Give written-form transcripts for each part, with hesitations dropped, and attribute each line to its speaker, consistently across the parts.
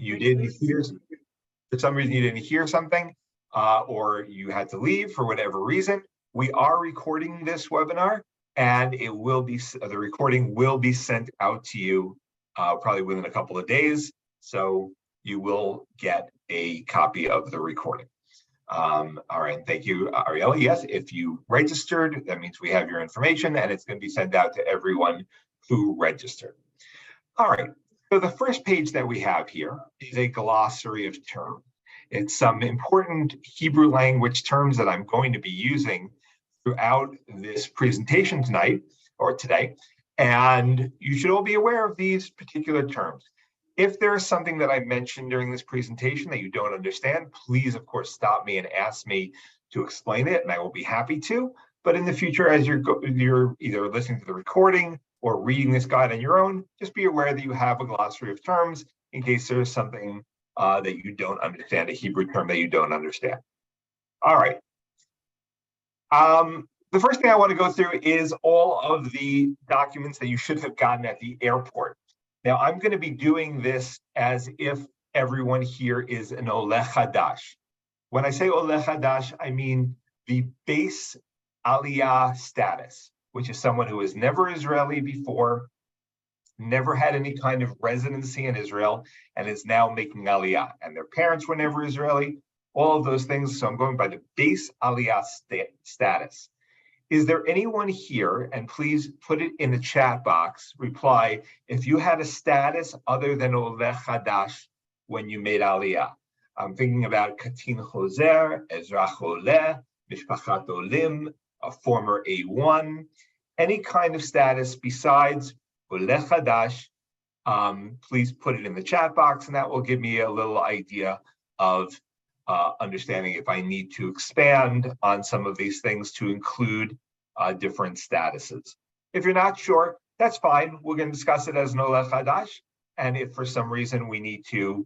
Speaker 1: you didn't hear, for some reason you didn't hear something, or you had to leave for whatever reason, we are recording this webinar, and it will be, the recording will be sent out to you probably within a couple of days. So you will get a copy of the recording. All right, thank you, Ariella. Yes, if you registered, that means we have your information, and it's going to be sent out to everyone who registered. All right, so the first page that we have here is a glossary of terms. It's some important Hebrew language terms that I'm going to be using throughout this presentation tonight or today, and you should all be aware of these particular terms. If there's something that I mentioned during this presentation that you don't understand, please, of course, stop me and ask me to explain it, and I will be happy to. But in the future, as you're either listening to the recording or reading this guide on your own, just be aware that you have a glossary of terms in case there's something that you don't understand, a Hebrew term that you don't understand. All right. The first thing I want to go through is all of the documents that you should have gotten at the airport. Now, I'm going to be doing this as if everyone here is an Oleh Hadash. When I say Oleh Hadash, I mean the base Aliyah status, which is someone who is never Israeli before, never had any kind of residency in Israel, and is now making Aliyah. And their parents were never Israeli, all of those things. So I'm going by the base Aliyah status. Is there anyone here, and please put it in the chat box, reply, if you had a status other than Oleh Hadash when you made Aliyah? I'm thinking about Katin Choser, Ezrach Oleh, Mishpachat Olim, a former A1, any kind of status besides Oleh Hadash, please put it in the chat box, and that will give me a little idea of understanding if I need to expand on some of these things to include different statuses. If you're not sure, that's fine. We're going to discuss it as an Oleh Hadash. And if for some reason we need to,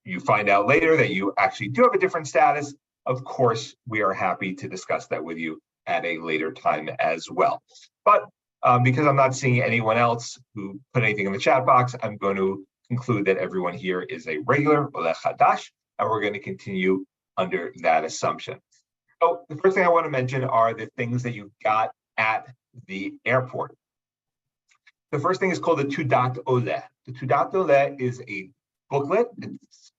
Speaker 1: you find out later that you actually do have a different status, of course, we are happy to discuss that with you at a later time as well. But because I'm not seeing anyone else who put anything in the chat box, I'm going to conclude that everyone here is a regular Oleh Hadash, and we're going to continue under that assumption. So the first thing I want to mention are the things that you got at the airport. The first thing is called the Tudat Oleh. The Tudat Oleh is a booklet. It's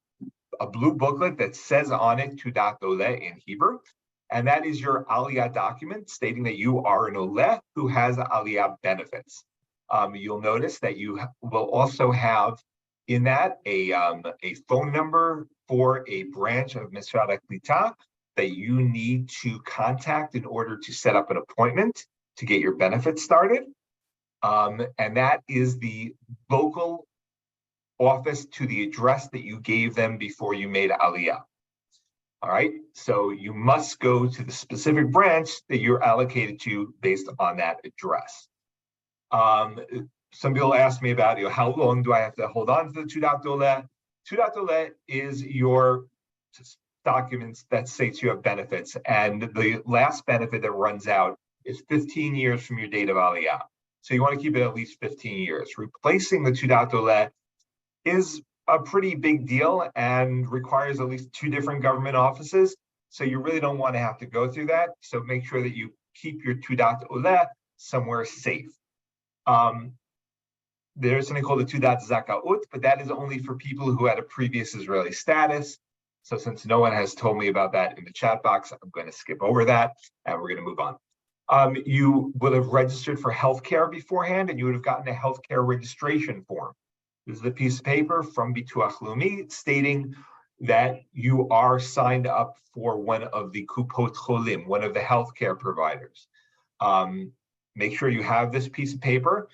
Speaker 1: a blue booklet that says on it Tudat Oleh in Hebrew, and that is your Aliyah document stating that you are an Oleh who has Aliyah benefits. You'll notice that you will also have in that a phone number for a branch of Mishrad HaKlita that you need to contact in order to set up an appointment to get your benefits started. And that is the local office to the address that you gave them before you made Aliyah. All right, so you must go to the specific branch that you're allocated to based on that address. Some people ask me about, how long do I have to hold on to the Tudat Oleh? Tudat Oleh is your documents that states you have benefits, and the last benefit that runs out is 15 years from your date of Aliyah. So you want to keep it at least 15 years. Replacing the Tudat Oleh is a pretty big deal and requires at least 2 different government offices. So you really don't want to have to go through that. So make sure that you keep your Tudat Oleh somewhere safe. There's something called the Tudat Zakaut, but that is only for people who had a previous Israeli status. So since no one has told me about that in the chat box, I'm going to skip over that and we're going to move on. You would have registered for healthcare beforehand, and you would have gotten a healthcare registration form. This is a piece of paper from Bituach Leumi stating that you are signed up for one of the Kupot Cholim, one of the healthcare providers. Make sure you have this piece of paper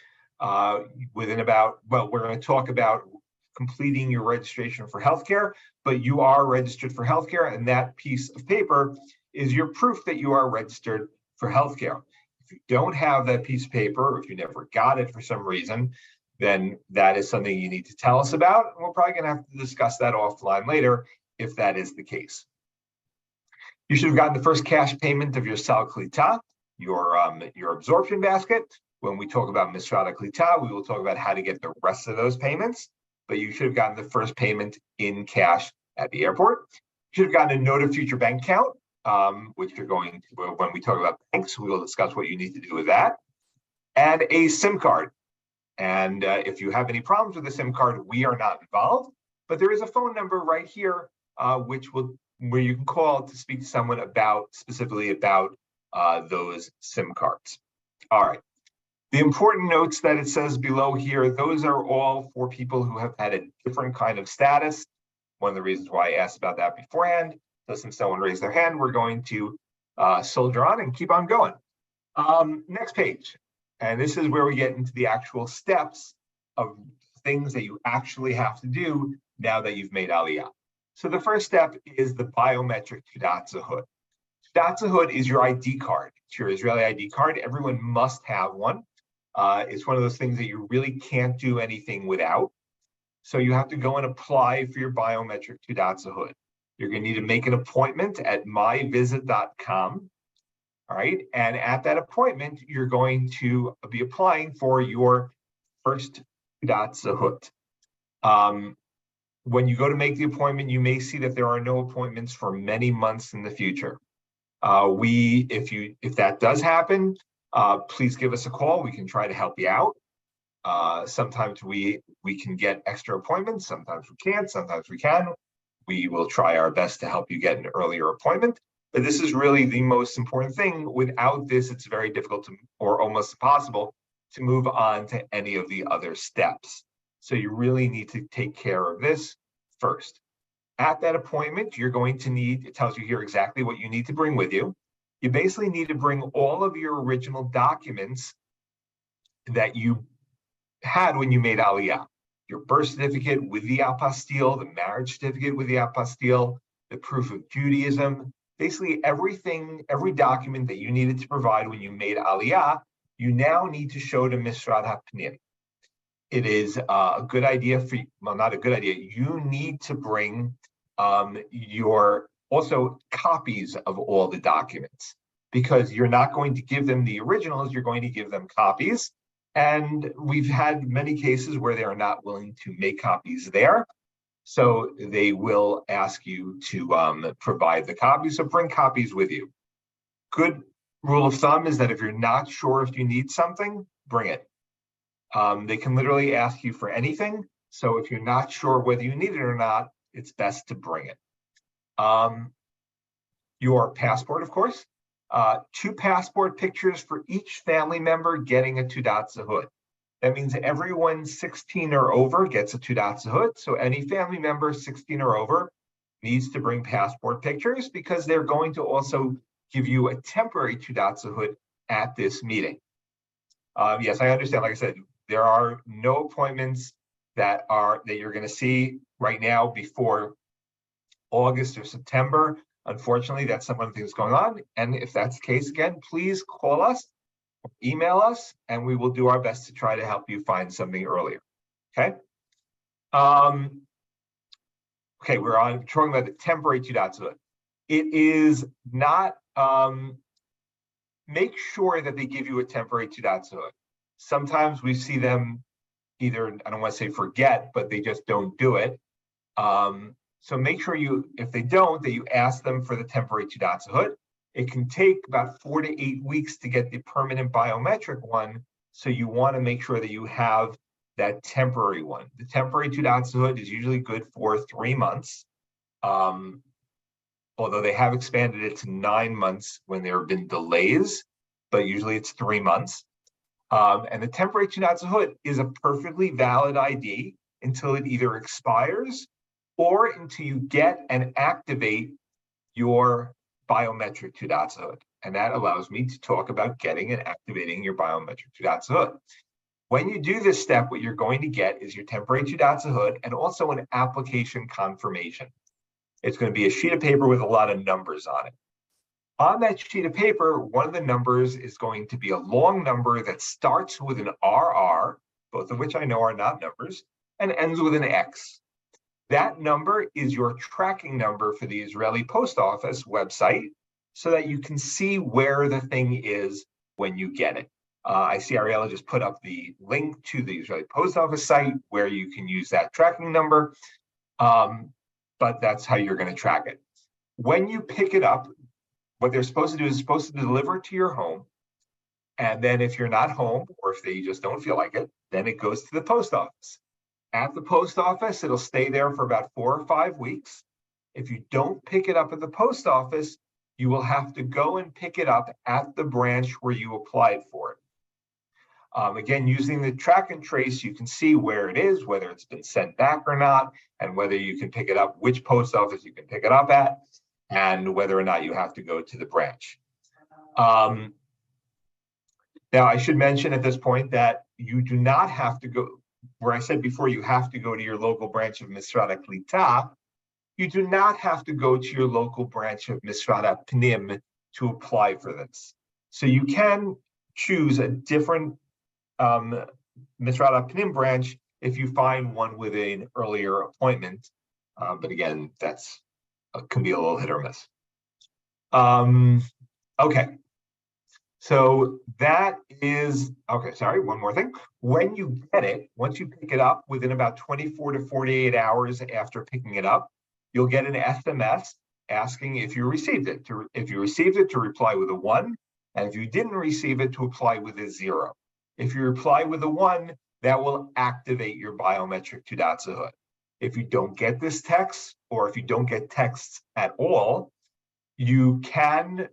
Speaker 1: within about, well, we're going to talk about completing your registration for healthcare, but you are registered for healthcare, and that piece of paper is your proof that you are registered for healthcare. If you don't have that piece of paper, or if you never got it for some reason, then that is something you need to tell us about. And we're probably going to have to discuss that offline later if that is the case. You should have gotten the first cash payment of your Sal Klita, your absorption basket. When we talk about Mishrad HaKlita, we will talk about how to get the rest of those payments. but you should have gotten the first payment in cash at the airport. You should have gotten a note of future bank account, which you're going to, when we talk about banks, we will discuss what you need to do with that, and a SIM card. And if you have any problems with the SIM card, we are not involved, but there is a phone number right here, where you can call to speak to someone specifically about those SIM cards. All right. The important notes that it says below here, those are all for people who have had a different kind of status. One of the reasons why I asked about that beforehand. So since someone raised their hand, we're going to soldier on and keep on going. Next page. And this is where we get into the actual steps of things that you actually have to do now that you've made Aliyah. So the first step is the biometric Teudat Zahut. Teudat Zahut is your ID card. It's your Israeli ID card. Everyone must have one. It's one of those things that you really can't do anything without. So you have to go and apply for your biometric Teudat Zahut. You're going to need to make an appointment at myvisit.com. All right. And at that appointment, you're going to be applying for your first Teudat Zahut. When you go to make the appointment, you may see that there are no appointments for many months in the future. If that does happen, please give us a call. We can try to help you out. Sometimes we can get extra appointments. Sometimes we can't. Sometimes we can. We will try our best to help you get an earlier appointment. But this is really the most important thing. Without this, it's very difficult or almost impossible to move on to any of the other steps. So you really need to take care of this first. At that appointment, you're going to need, it tells you here exactly what you need to bring with you. You basically need to bring all of your original documents that you had when you made Aliyah. Your birth certificate with the apostille, the marriage certificate with the apostille, the proof of Judaism, basically everything, every document that you needed to provide when you made Aliyah, you now need to show to Mishrad HaPnim. It is a good idea for you, well, not a good idea. You need to bring your also copies of all the documents, because you're not going to give them the originals, you're going to give them copies. And we've had many cases where they are not willing to make copies there. So they will ask you to provide the copies, so bring copies with you. Good rule of thumb is that if you're not sure if you need something, bring it. They can literally ask you for anything. So if you're not sure whether you need it or not, it's best to bring it. Your passport, of course. 2 passport pictures for each family member getting a Teudat Zahut. That means everyone 16 or over gets a Teudat Zahut. So any family member 16 or over needs to bring passport pictures, because they're going to also give you a temporary Teudat Zahut at this meeting. Yes, I understand. Like I said, there are no appointments that you're going to see right now before August or September. Unfortunately, that's some of the things going on. And if that's the case, again, please call us, email us, and we will do our best to try to help you find something earlier. Okay. Okay, we're talking about the temporary Teudat Zahut. It is not, make sure that they give you a temporary Teudat Zahut. Sometimes we see them either, I don't want to say forget, but they just don't do it. So make sure if they don't, that you ask them for the temporary Teudat Zahut. It can take about 4 to 8 weeks to get the permanent biometric one. So you want to make sure that you have that temporary one. The temporary Teudat Zahut is usually good for 3 months. Although they have expanded it to 9 months when there have been delays, but usually it's 3 months. And the temporary Teudat Zahut is a perfectly valid ID until it either expires or until you get and activate your biometric Teudat Zahut. And that allows me to talk about getting and activating your biometric Teudat Zahut. When you do this step, what you're going to get is your temporary Teudat Zahut and also an application confirmation. It's going to be a sheet of paper with a lot of numbers on it. On that sheet of paper, one of the numbers is going to be a long number that starts with an RR, both of which I know are not numbers, and ends with an X. That number is your tracking number for the Israeli Post Office website, so that you can see where the thing is when you get it. I see Ariella just put up the link to the Israeli Post Office site where you can use that tracking number, but that's how you're going to track it. When you pick it up, what they're supposed to do is supposed to deliver it to your home. And then if you're not home, or if they just don't feel like it, then it goes to the post office. At the post office, it'll stay there for about 4 or 5 weeks. If you don't pick it up at the post office, you will have to go and pick it up at the branch where you applied for it. Again, using the track and trace, you can see where it is, whether it's been sent back or not, and whether you can pick it up, which post office you can pick it up at, and whether or not you have to go to the branch. Now, I should mention at this point that you do not have to go, where I said before you have to go to your local branch of Misrad HaKlita, you do not have to go to your local branch of Misrad HaPnim to apply for this. So you can choose a different Misrad HaPnim branch if you find one with an earlier appointment. But again, that's can be a little hit or miss. Okay. So that is, okay, sorry, one more thing. When you get it, once you pick it up, within about 24 to 48 hours after picking it up, you'll get an SMS asking if you received it. If you received it, to reply with a 1, and if you didn't receive it, to apply with a 0. If you reply with a 1, that will activate your biometric Teudat Zehut. If you don't get this text, or if you don't get texts at all, you can,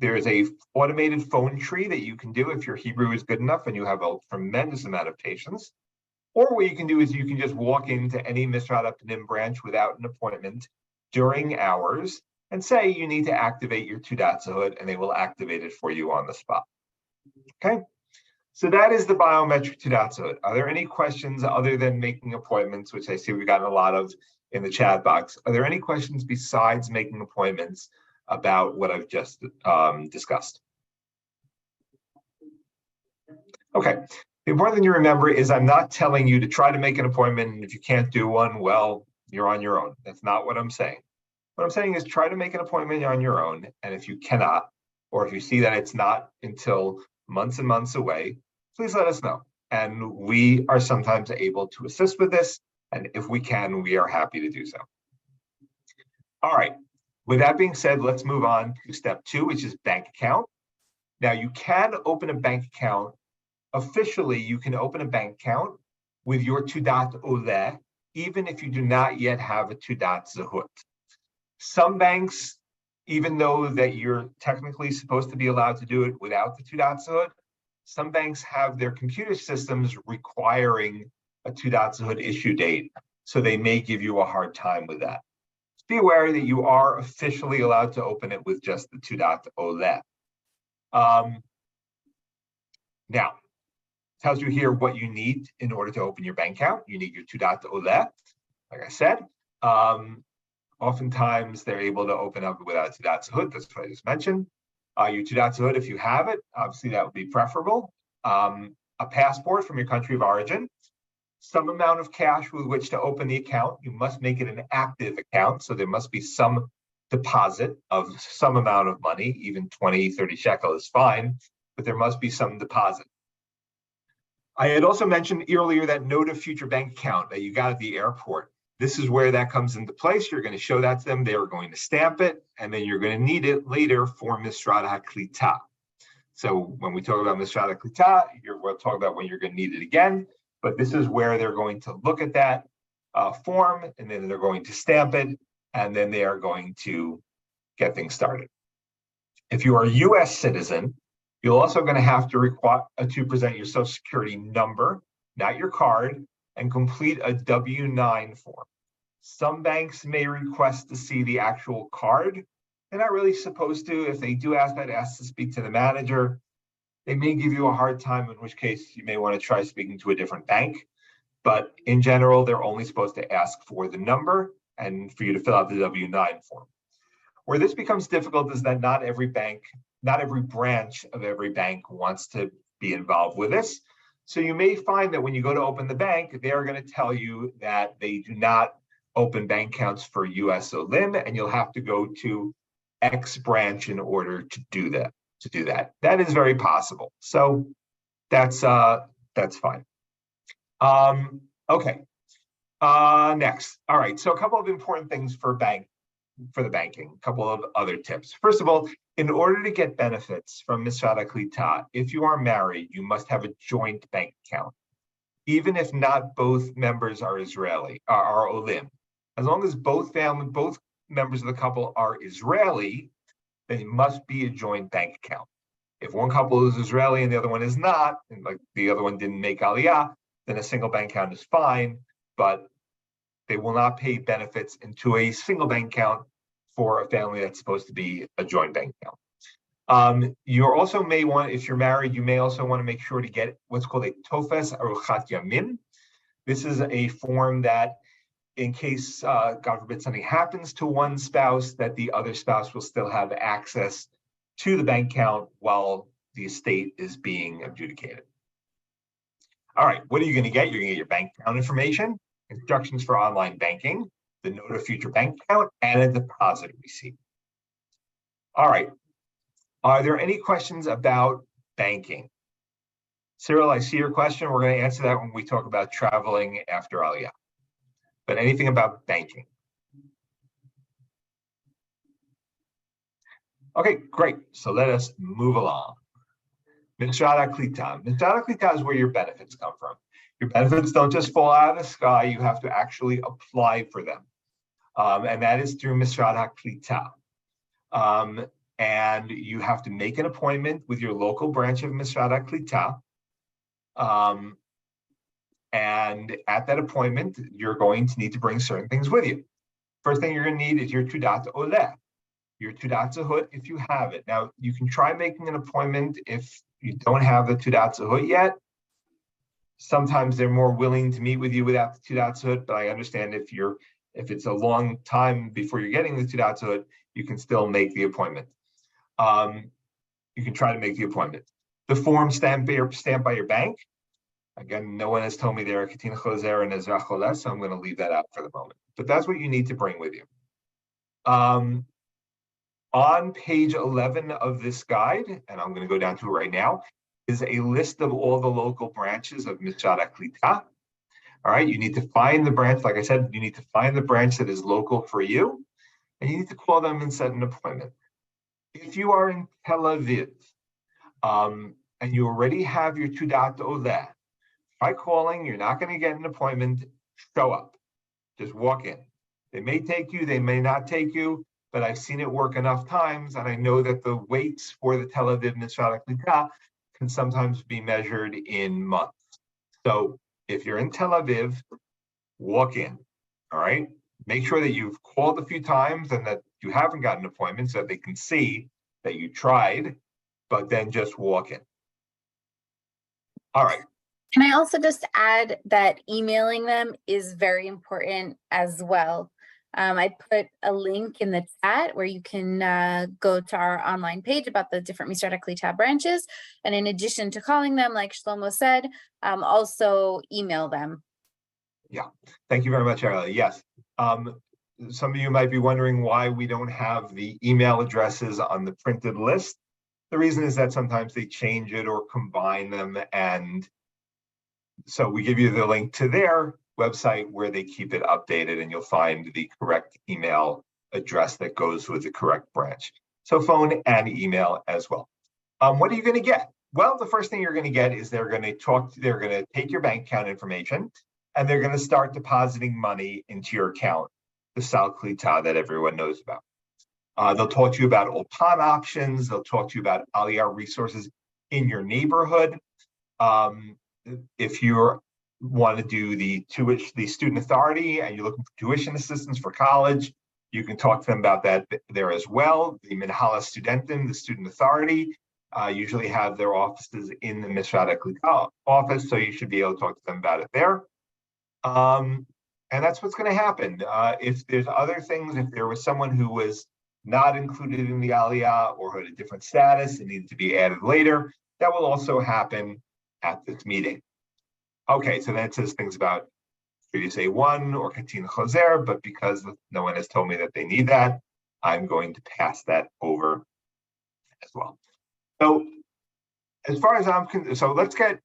Speaker 1: there's a automated phone tree that you can do if your Hebrew is good enough and you have a tremendous amount of patience. Or what you can do is you can just walk into any Misrad HaPnim branch without an appointment during hours and say you need to activate your Teudat Zehut, and they will activate it for you on the spot. Okay, so that is the biometric Teudat Zehut. Are there any questions other than making appointments, which I see we've gotten a lot of in the chat box? Are there any questions besides making appointments about what I've just discussed? Okay, the important thing you remember is I'm not telling you to try to make an appointment, and if you can't do one, well, you're on your own. That's not what I'm saying. What I'm saying is try to make an appointment on your own, and if you cannot, or if you see that it's not until months and months away, please let us know. And we are sometimes able to assist with this, and if we can, we are happy to do so. All right. With that being said, let's move on to step 2, which is bank account. Now, you can open a bank account. Officially, you can open a bank account with your Teudat Oleh, even if you do not yet have a Teudat Zehut. Some banks, even though that you're technically supposed to be allowed to do it without the Teudat Zehut, some banks have their computer systems requiring a Teudat Zehut issue date, so they may give you a hard time with that. Be aware that you are officially allowed to open it with just the Teudat Oleh. Now, tells you here what you need in order to open your bank account. You need your Teudat Oleh, like I said. Oftentimes, they're able to open up without Teudat Zehut. That's what I just mentioned. Your Teudat Zehut, if you have it, obviously that would be preferable. A passport from your country of origin. Some amount of cash with which to open the account. You must make it an active account, so there must be some deposit of some amount of money. Even 20, 30 shekel is fine, but there must be some deposit. I had also mentioned earlier that note of future bank account that you got at the airport. This is where that comes into place. You're going to show that to them. They're going to stamp it, and then you're going to need it later for Misrad HaKlita. So when we talk about Misrad HaKlita, we'll talk about when you're going to need it again. But this is where they're going to look at that form, and then they're going to stamp it, and then they are going to get things started. If you are a U.S. citizen, you're also going to have to present your Social Security number, not your card, and complete a W-9 form. Some banks may request to see the actual card. They're not really supposed to. If they do ask that, ask to speak to the manager. They may give you a hard time, in which case you may want to try speaking to a different bank. But in general, they're only supposed to ask for the number and for you to fill out the W-9 form. Where this becomes difficult is that not every branch of every bank wants to be involved with this. So you may find that when you go to open the bank, they are going to tell you that they do not open bank accounts for US Olim, and you'll have to go to X branch in order to do that. That is very possible. So That's fine. Okay. Next. All right. So a couple of important things for the banking, a couple of other tips. First of all, in order to get benefits from Misrad HaKlita, if you are married, you must have a joint bank account, even if not both members are Israeli, are Olim. As long as both members of the couple are Israeli, then it must be a joint bank account. If one couple is Israeli and the other one is not, and like the other one didn't make Aliyah, then a single bank account is fine, but they will not pay benefits into a single bank account for a family that's supposed to be a joint bank account. You also may want, if you're married, you may also want to make sure to get what's called a Tofes Aruchat Yamim. This is a form that, in case, God forbid, something happens to one spouse, that the other spouse will still have access to the bank account while the estate is being adjudicated. All right, what are you going to get? You're going to get your bank account information, instructions for online banking, the note of future bank account, and a deposit receipt. All right. Are there any questions about banking? Cyril, I see your question. We're going to answer that when we talk about traveling after Aliyah. But anything about banking? Okay, great. So let us move along. Misrad HaKlita. Misrad HaKlita is where your benefits come from. Your benefits don't just fall out of the sky. You have to actually apply for them. And that is through Misrad HaKlita. And you have to make an appointment with your local branch of Misrad HaKlita. And at that appointment, you're going to need to bring certain things with you. First thing you're going to need is your Tudat Oleh, your Tudat Zahut, if you have it. Now, you can try making an appointment if you don't have the Tudat Zahut yet. Sometimes they're more willing to meet with you without the Tudat Zahut, but I understand if it's a long time before you're getting the Tudat Zahut, you can still make the appointment. You can try to make the appointment. The form stamped by your bank. Again, no one has told me they're a Katina Choser and Ezra Choles, so I'm going to leave that out for the moment. But that's what you need to bring with you. On page 11 of this guide, and I'm going to go down to it right now, is a list of all the local branches of Misrad HaKlita. All right, you need to find the branch. Like I said, you need to find the branch that is local for you, and you need to call them and set an appointment. If you are in Tel Aviv, and you already have your Tudat Oleh, try calling. You're not going to get an appointment. Show up. Just walk in. They may take you, they may not take you, but I've seen it work enough times, and I know that the waits for the Tel Aviv Misrad HaKlita can sometimes be measured in months. So if you're in Tel Aviv, walk in. All right. Make sure that you've called a few times and that you haven't gotten an appointment so that they can see that you tried, but then just walk in. All right.
Speaker 2: Can I also just add that emailing them is very important as well. I put a link in the chat where you can go to our online page about the different Misrad HaKlita branches. And in addition to calling them, like Shlomo said, also email them.
Speaker 1: Yeah, thank you very much, Aliyah. Yes. Some of you might be wondering why we don't have the email addresses on the printed list. The reason is that sometimes they change it or combine them, and so we give you the link to their website where they keep it updated, and you'll find the correct email address that goes with the correct branch. So phone and email as well. What are you going to get? Well, the first thing you're going to get is they're going to take your bank account information, and they're going to start depositing money into your account, the Sal Klita that everyone knows about. They'll talk to you about Ulpan options. They'll talk to you about Aliyah resources in your neighborhood. If you want to do the student authority and you're looking for tuition assistance for college, you can talk to them about that there as well. The Minhala Studentin, the student authority, usually have their offices in the Misrad HaKlita office, so you should be able to talk to them about it there. And that's what's going to happen. If there's other things, if there was someone who was not included in the Aliyah or had a different status and needed to be added later, that will also happen at this meeting. Okay, so then it says things about previous A1 or Katina Choser, but because no one has told me that they need that, I'm going to pass that over as well. So as far as I'm concerned, so let's get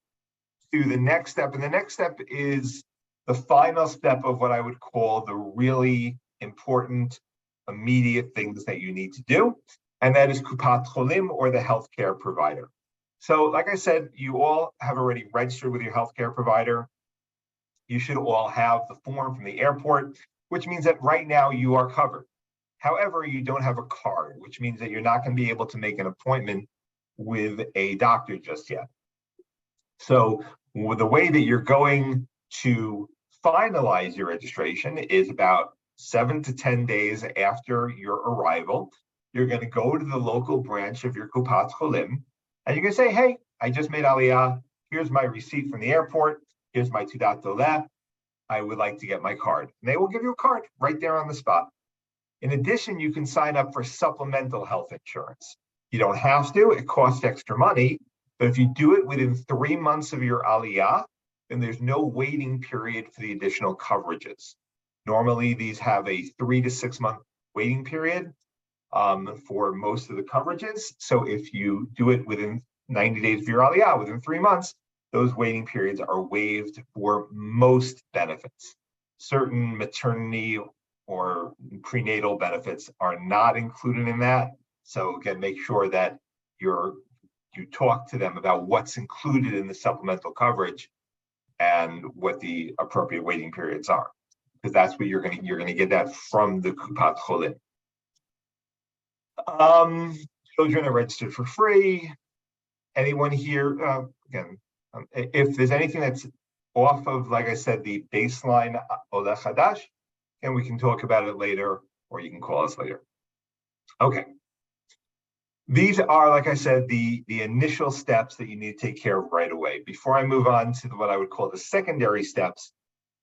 Speaker 1: to the next step. And the next step is the final step of what I would call the really important, immediate things that you need to do. And that is Kupat Cholim, or the healthcare provider. So like I said, you all have already registered with your healthcare provider. You should all have the form from the airport, which means that right now you are covered. However, you don't have a card, which means that you're not going to be able to make an appointment with a doctor just yet. So the way that you're going to finalize your registration is about 7 to 10 days after your arrival. You're going to go to the local branch of your Kupat Cholim, and you're going to say, hey, I just made Aliyah. Here's my receipt from the airport. Here's my Tudat Doleh. I would like to get my card. And they will give you a card right there on the spot. In addition, you can sign up for supplemental health insurance. You don't have to, it costs extra money, but if you do it within 3 months of your Aliyah, then there's no waiting period for the additional coverages. Normally, these have a 3 to 6 month waiting period for most of the coverages. So if you do it within 90 days of your Aliyah, within 3 months, those waiting periods are waived for most benefits. Certain maternity or prenatal benefits are not included in that. So again, make sure that you talk to them about what's included in the supplemental coverage and what the appropriate waiting periods are, because that's what you're going to get that from the Kupat Cholim. Children are registered for free. Anyone here, again, if there's anything that's off of, like I said, the baseline Oleh Hadash, and we can talk about it later, or you can call us later. Okay. These are, like I said, the initial steps that you need to take care of right away. Before I move on to what I would call the secondary steps,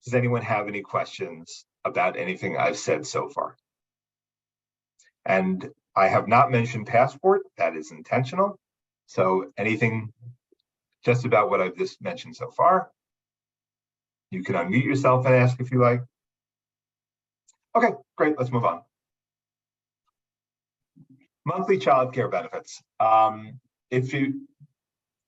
Speaker 1: does anyone have any questions about anything I've said so far? And I have not mentioned passport. That is intentional. So anything just about what I've just mentioned so far, you can unmute yourself and ask if you like. Okay, great. Let's move on. Monthly child care benefits. If you,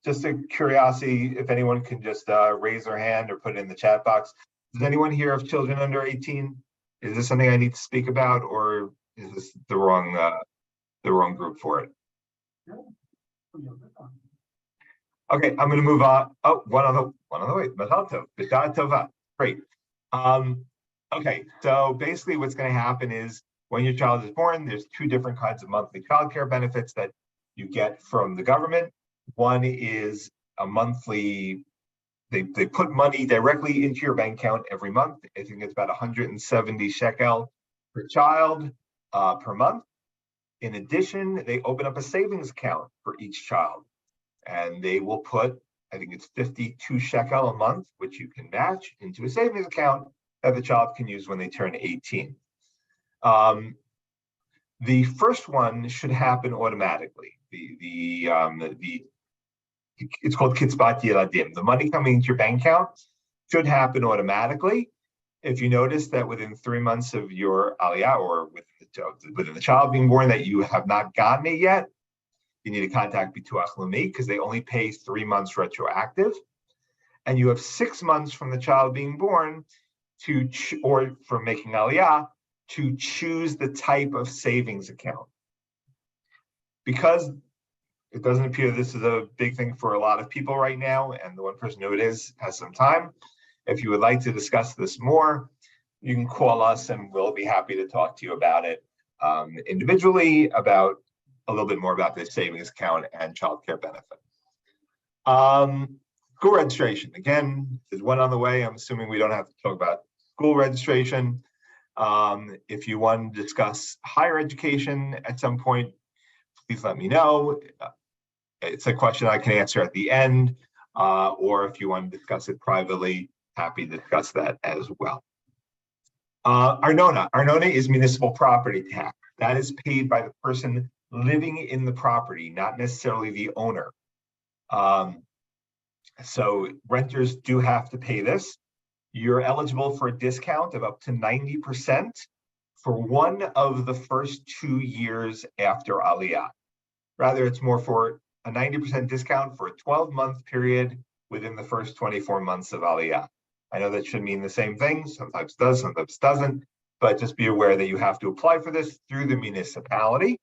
Speaker 1: just a curiosity, if anyone can just raise their hand or put it in the chat box. Does anyone here have children under 18? Is this something I need to speak about, or is this the wrong group for it? Okay, I'm going to move on. Oh, one on the way. Mazal tov. B'shara tova. Great. Okay, so basically what's going to happen is when your child is born, there's 2 different kinds of monthly child care benefits that you get from the government. One is a monthly, they put money directly into your bank account every month. I think it's about 170 shekel per child per month. In addition, they open up a savings account for each child, and they will put, I think it's 52 shekel a month, which you can match into a savings account that the child can use when they turn 18. The first one should happen automatically. It's called Kitzbat Yeladim. The money coming into your bank account should happen automatically. If you notice that within 3 months of your Aliyah, or within the child being born, that you have not gotten it yet, you need to contact Bituach Leumi, because they only pay 3 months retroactive, and you have 6 months from the child being born or from making Aliyah to choose the type of savings account. Because it doesn't appear this is a big thing for a lot of people right now, and the one person who it is has some time. If you would like to discuss this more, you can call us and we'll be happy to talk to you about it individually, about a little bit more about this savings account and child care benefit. School registration. Again, there's one on the way. I'm assuming we don't have to talk about school registration. If you want to discuss higher education at some point, please let me know. It's a question I can answer at the end, or if you want to discuss it privately, happy to discuss that as well. Arnona is municipal property tax. That is paid by the person living in the property, not necessarily the owner. So renters do have to pay this. You're eligible for a discount of up to 90% for one of the first 2 years after Aliyah. Rather, it's more for a 90% discount for a 12-month period within the first 24 months of Aliyah. I know that should mean the same thing. Sometimes does, sometimes doesn't. But just be aware that you have to apply for this through the municipality.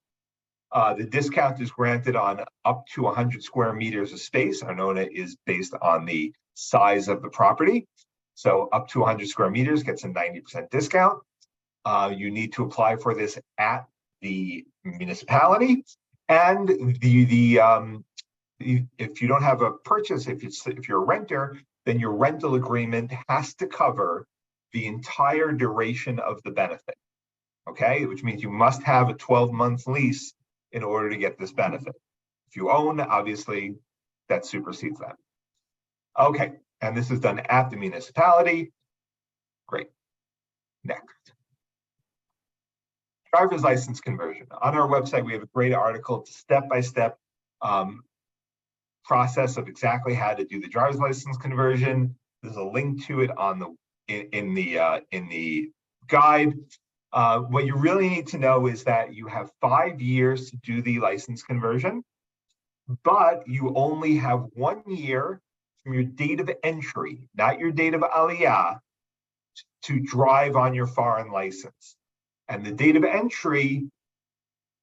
Speaker 1: The discount is granted on up to 100 square meters of space. Our nona is based on the size of the property. So up to 100 square meters gets a 90% discount. You need to apply for this at the municipality. And if you don't have a purchase, if you're a renter, then your rental agreement has to cover the entire duration of the benefit. Okay, which means you must have a 12-month lease in order to get this benefit. If you own, obviously, that supersedes that. Okay, and this is done at the municipality. Great. Next. Driver's license conversion. On our website, we have a great article, step-by-step process of exactly how to do the driver's license conversion. There's a link to it on the in the guide. What you really need to know is that you have 5 years to do the license conversion, but you only have 1 year from your date of entry, not your date of Aliyah, to drive on your foreign license. And the date of entry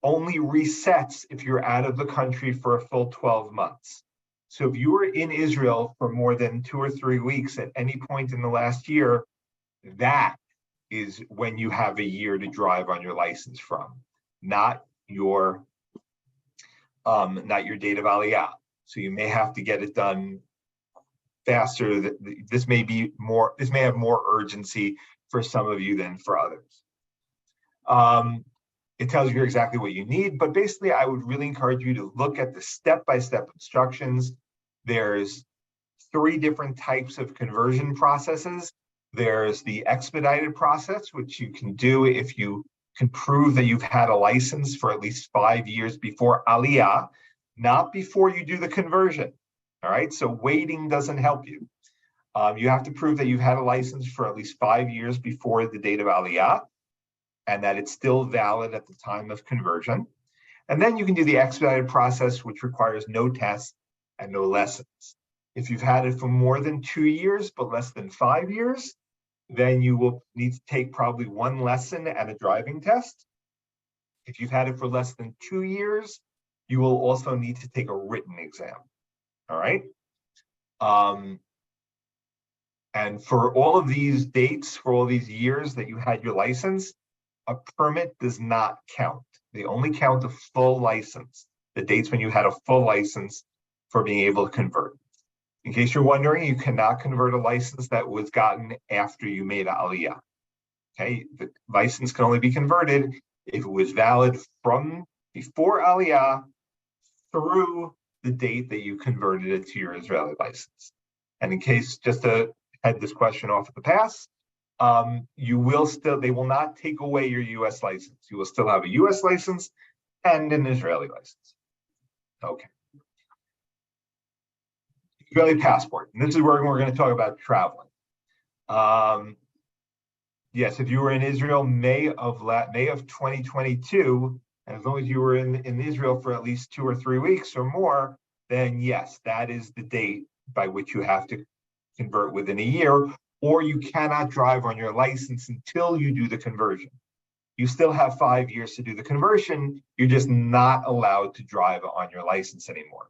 Speaker 1: only resets if you're out of the country for a full 12 months. So if you were in Israel for more than 2 or 3 weeks at any point in the last year, that is when you have a year to drive on your license from, not your date of Aliyah. So you may have to get it done faster. This may have more urgency for some of you than for others. It tells you exactly what you need, but basically I would really encourage you to look at the step-by-step instructions. There's 3 different types of conversion processes. There's the expedited process, which you can do if you can prove that you've had a license for at least 5 years before Aliyah, not before you do the conversion. All right, so waiting doesn't help you. You have to prove that you've had a license for at least 5 years before the date of Aliyah, and that it's still valid at the time of conversion. And then you can do the expedited process, which requires no tests and no lessons. If you've had it for more than 2 years, but less than 5 years, then you will need to take probably 1 lesson and a driving test. If you've had it for less than 2 years, you will also need to take a written exam. All right. And for all of these dates, for all these years that you had your license, a permit does not count. They only count the full license, the dates when you had a full license for being able to convert. In case you're wondering, you cannot convert a license that was gotten after you made Aliyah. Okay, the license can only be converted if it was valid from before Aliyah through the date that you converted it to your Israeli license. And in case, just to head this question off at the pass, they will not take away your US license. You will still have a US license and an Israeli license. Okay. Israeli passport. And this is where we're going to talk about traveling. Yes, if you were in Israel May of 2022, and as long as you were in Israel for at least 2 or 3 weeks or more, then yes, that is the date by which you have to convert within a year, or you cannot drive on your license until you do the conversion. You still have 5 years to do the conversion. You're just not allowed to drive on your license anymore.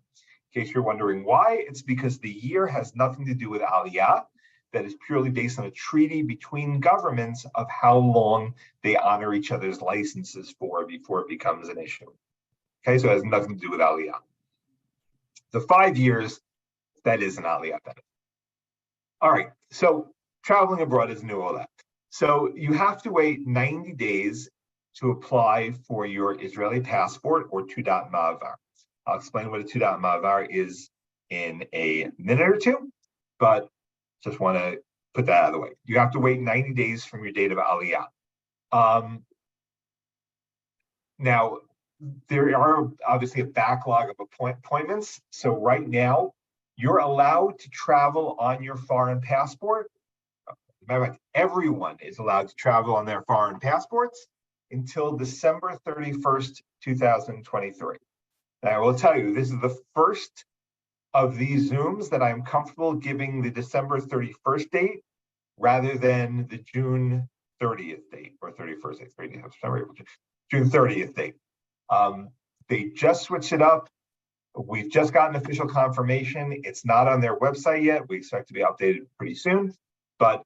Speaker 1: In case you're wondering why, it's because the year has nothing to do with Aliyah. That is purely based on a treaty between governments of how long they honor each other's licenses for before it becomes an issue. Okay, so it has nothing to do with Aliyah. The 5 years, that is an Aliyah benefit. All right, so traveling abroad is new, all that. So you have to wait 90 days to apply for your Israeli passport or Tudat Ma'avar. I'll explain what a Tudat Ma'avar is in a minute or two, but just want to put that out of the way. You have to wait 90 days from your date of Aliyah. Now, there are obviously a backlog of appointments. So right now, you're allowed to travel on your foreign passport. Remember, everyone is allowed to travel on their foreign passports until December 31st, 2023. And I will tell you, this is the first of these Zooms that I'm comfortable giving the December 31st date rather than the June 30th date, or 31st date, June 30th date. They just switched it up. We've just gotten official confirmation. It's not on their website yet. We expect to be updated pretty soon. But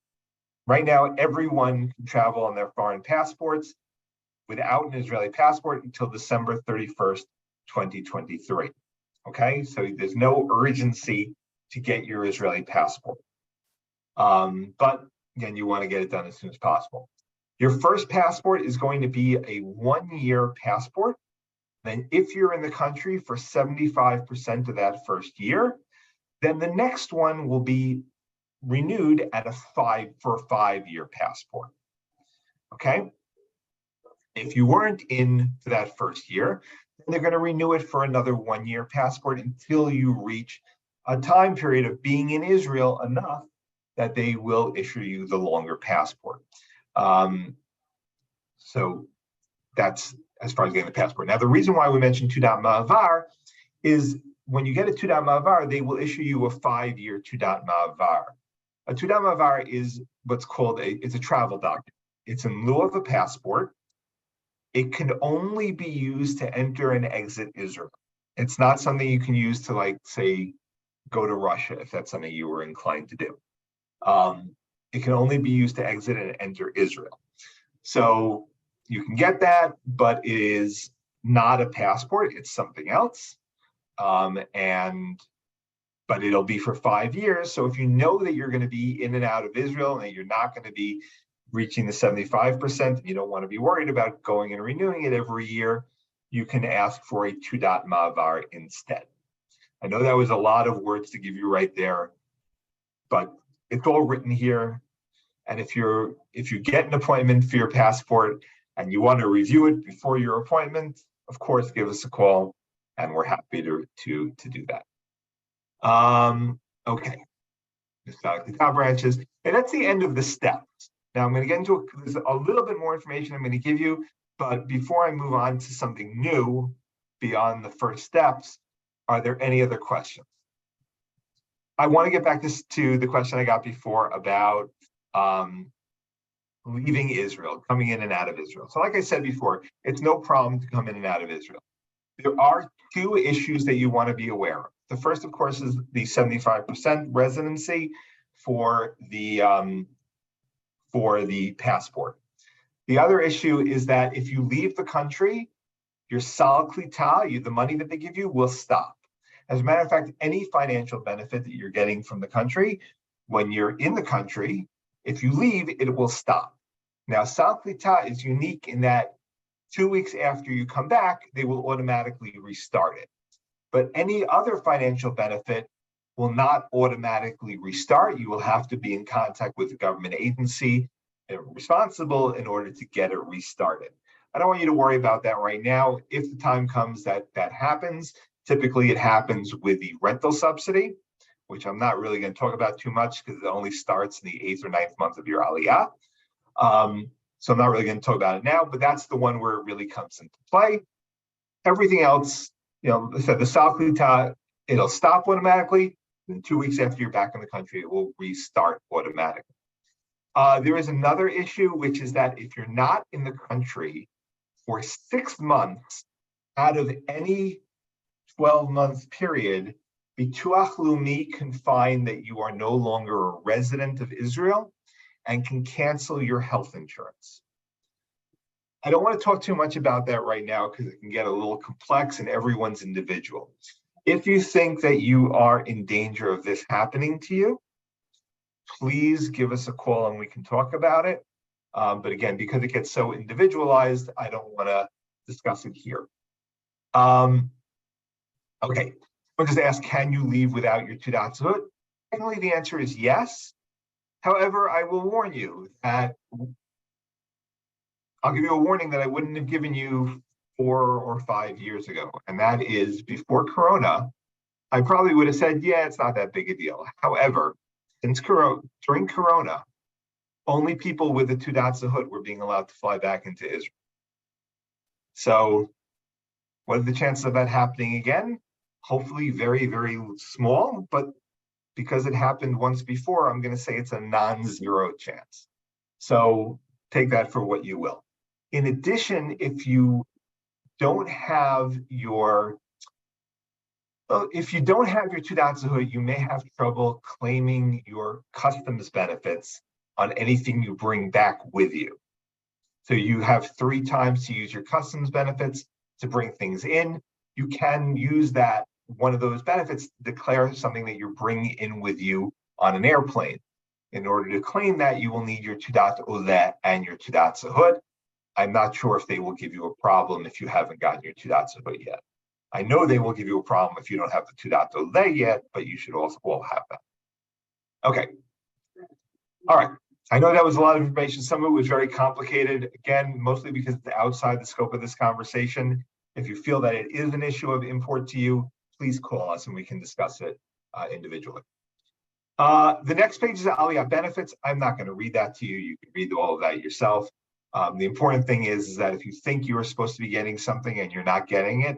Speaker 1: right now, everyone can travel on their foreign passports without an Israeli passport until December 31st, 2023. Okay, so there's no urgency to get your Israeli passport. But again, you want to get it done as soon as possible. Your first passport is going to be a 1-year passport. Then if you're in the country for 75% of that first year, then the next one will be renewed at for a 5-year passport. Okay? If you weren't in for that first year, then they're going to renew it for another 1-year passport until you reach a time period of being in Israel enough that they will issue you the longer passport. So that's as far as getting the passport. Now, the reason why we mentioned Tudat Ma'avar is when you get a Tudat Ma'avar, they will issue you a 5-year Tudat Ma'avar. A Tudat Ma'avar is what's called it's a travel document. It's in lieu of a passport. It can only be used to enter and exit Israel. It's not something you can use to, like, say, go to Russia, if that's something you were inclined to do. It can only be used to exit and enter Israel. So you can get that, but it is not a passport, it's something else. But it'll be for 5 years. So if you know that you're going to be in and out of Israel and that you're not going to be reaching the 75%, and you don't want to be worried about going and renewing it every year, you can ask for a Tudat Ma'avar instead. I know that was a lot of words to give you right there, but it's all written here. And if you get an appointment for your passport and you want to review it before your appointment, of course, give us a call, and we're happy to do that. Okay, the top branches, and that's the end of the steps. Now I'm going to get into there's a little bit more information I'm going to give you, but before I move on to something new beyond the first steps, are there any other questions? I want to get back to the question I got before about leaving Israel, coming in and out of Israel. So like I said before, it's no problem to come in and out of Israel. There are 2 issues that you want to be aware of. The first, of course, is the 75% residency for the passport. The other issue is that if you leave the country, your sal klita, the money that they give you, will stop. As a matter of fact, any financial benefit that you're getting from the country, when you're in the country, if you leave, it will stop. Now, sal klita is unique in that 2 weeks after you come back, they will automatically restart it. But any other financial benefit will not automatically restart. You will have to be in contact with the government agency responsible in order to get it restarted. I don't want you to worry about that right now. If the time comes that happens, typically it happens with the rental subsidy, which I'm not really going to talk about too much because it only starts in the 8th or 9th month of your Aliyah. So I'm not really going to talk about it now, but that's the one where it really comes into play. Everything else, I said the sal klita, it'll stop automatically. And 2 weeks after you're back in the country, it will restart automatically. There is another issue, which is that if you're not in the country for 6 months out of any 12-month period, Bituach Leumi can find that you are no longer a resident of Israel and can cancel your health insurance. I don't want to talk too much about that right now because it can get a little complex and everyone's individual. If you think that you are in danger of this happening to you, please give us a call and we can talk about it. But again, because it gets so individualized, I don't want to discuss it here. Okay, I'll just ask, can you leave without your Tudat Zehut? Technically, the answer is yes. However, I will warn you that I'll give you a warning that I wouldn't have given you 4 or 5 years ago. And that is before Corona, I probably would have said, yeah, it's not that big a deal. However, during Corona, only people with the Tudat Zehut were being allowed to fly back into Israel. So What are the chances of that happening again? Hopefully very, very small, but because it happened once before, I'm going to say it's a non-zero chance. So take that for what you will. In addition, if you don't have your Teudat Zehut, you may have trouble claiming your customs benefits on anything you bring back with you. So you have 3 times to use your customs benefits to bring things in. You can use that, one of those benefits, to declare something that you're bringing in with you on an airplane. In order to claim that, you will need your Teudat Oleh and your Teudat Zehut. I'm not sure if they will give you a problem if you haven't gotten your Teudat Zehut yet. I know they will give you a problem if you don't have the Teudat Oleh yet, but you should also all have that. Okay. All right. I know that was a lot of information. Some of it was very complicated, again, mostly because it's outside the scope of this conversation. If you feel that it is an issue of import to you, please call us and we can discuss it individually. The next page is Aliyah benefits. I'm not going to read that to you. You can read all of that yourself. The important thing is that if you think you are supposed to be getting something and you're not getting it,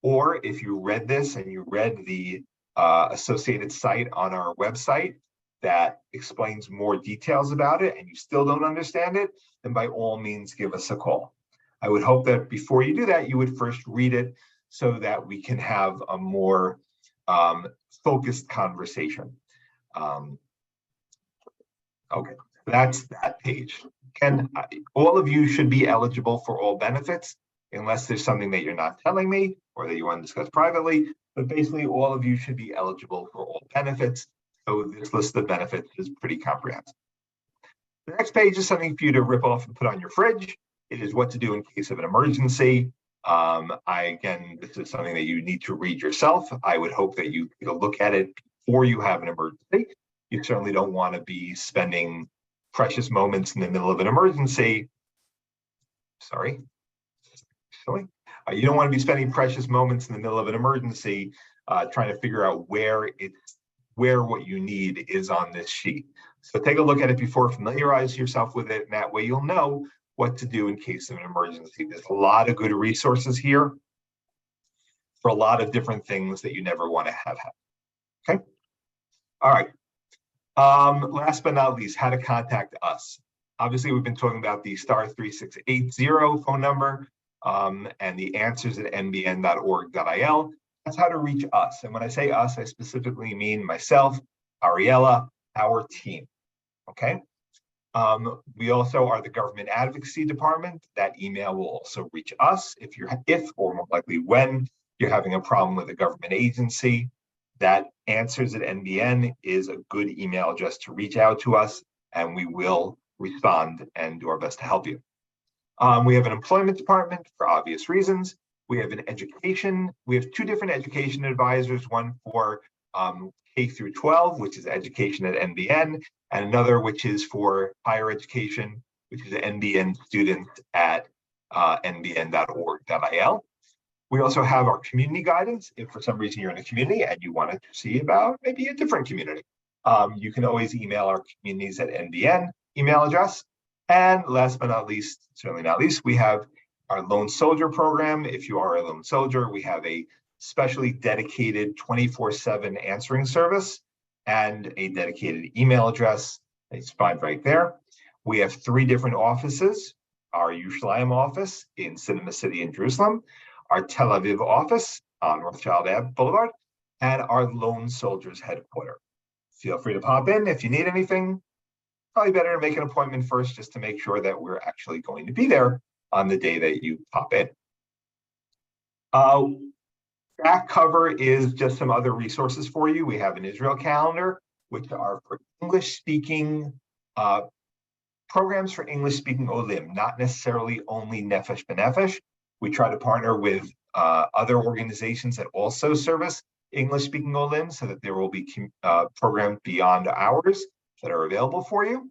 Speaker 1: or if you read this and you read the associated site on our website that explains more details about it and you still don't understand it, then by all means give us a call. I would hope that before you do that, you would first read it so that we can have a more focused conversation. Okay, that's that page. Again, all of you should be eligible for all benefits, unless there's something that you're not telling me or that you want to discuss privately. But basically, all of you should be eligible for all benefits. So this list of benefits is pretty comprehensive. The next page is something for you to rip off and put on your fridge. It is what to do in case of an emergency. Again, this is something that you need to read yourself. I would hope that you take a look at it before you have an emergency. You certainly don't want to be spending precious moments in the middle of an emergency. You don't want to be spending precious moments in the middle of an emergency trying to figure out where what you need is on this sheet. So take a look at it before, familiarize yourself with it, and that way you'll know what to do in case of an emergency. There's a lot of good resources here for a lot of different things that you never want to have happen. Okay? All right. Last but not least, how to contact us. Obviously, we've been talking about the *3680 phone number and the answers at nbn.org.il. That's how to reach us. And when I say us, I specifically mean myself, Ariella, our team. Okay. We also are the Government Advocacy Department. That email will also reach us if or more likely when you're having a problem with a government agency. That answers at NBN is a good email address to reach out to us, and we will respond and do our best to help you. We have an employment department for obvious reasons. We have an education. We have 2 different education advisors, one for K through 12, which is education at NBN, and another which is for higher education, which is NBN students at nbn.org.il. We also have our community guidance. If for some reason you're in a community and you want to see about maybe a different community, you can always email our communities at NBN email address. And last but not least, certainly not least, we have our Lone Soldier program. If you are a lone soldier, we have a specially dedicated 24/7 answering service and a dedicated email address. It's fine right there. We have 3 different offices: our Yerushalayim office in Cinema City in Jerusalem, our Tel Aviv office on Rothschild Ave Boulevard, and our Lone Soldiers headquarters. Feel free to pop in if you need anything. Probably better to make an appointment first just to make sure that we're actually going to be there on the day that you pop in. Back cover is just some other resources for you. We have an Israel calendar, which are for English-speaking programs for English-speaking Olim, not necessarily only Nefesh B'Nefesh. We try to partner with other organizations that also service English-speaking Olim so that there will be programs beyond ours that are available for you.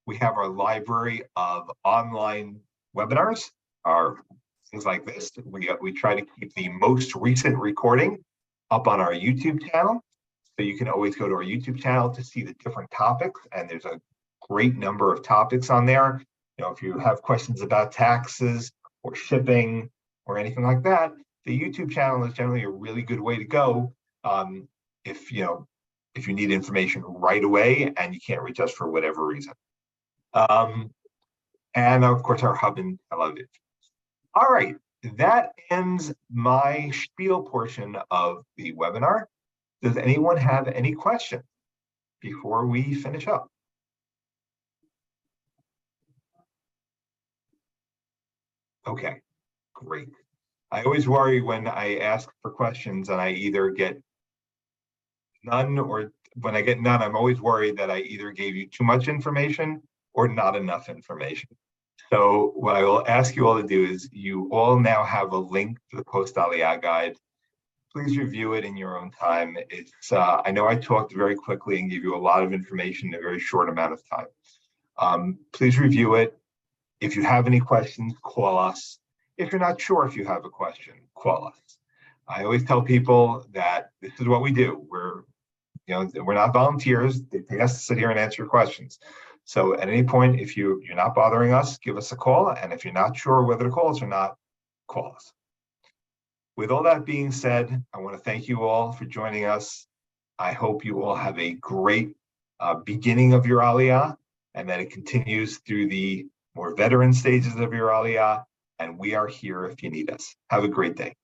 Speaker 1: We have our library of online webinars, our things like this. We try to keep the most recent recording up on our YouTube channel. So you can always go to our YouTube channel to see the different topics, and there's a great number of topics on there. If you have questions about taxes or shipping or anything like that, the YouTube channel is generally a really good way to go if you need information right away and you can't reach us for whatever reason. And of course, our hub in Tel Aviv. All right, that ends my spiel portion of the webinar. Does anyone have any questions before we finish up? Okay, great. I always worry when I ask for questions and I either get none, or when I get none, I'm always worried that I either gave you too much information or not enough information. So what I will ask you all to do is, you all now have a link to the Post Aliyah guide. Please review it in your own time. It's I know I talked very quickly and gave you a lot of information in a very short amount of time. Please review it. If you have any questions, call us. If you're not sure if you have a question, call us. I always tell people that this is what we do. We're not volunteers. They pay us to sit here and answer your questions. So at any point, if you're not bothering us, give us a call. And if you're not sure whether to call us or not, call us. With all that being said, I want to thank you all for joining us. I hope you all have a great beginning of your Aliyah, and that it continues through the more veteran stages of your Aliyah. And we are here if you need us. Have a great day.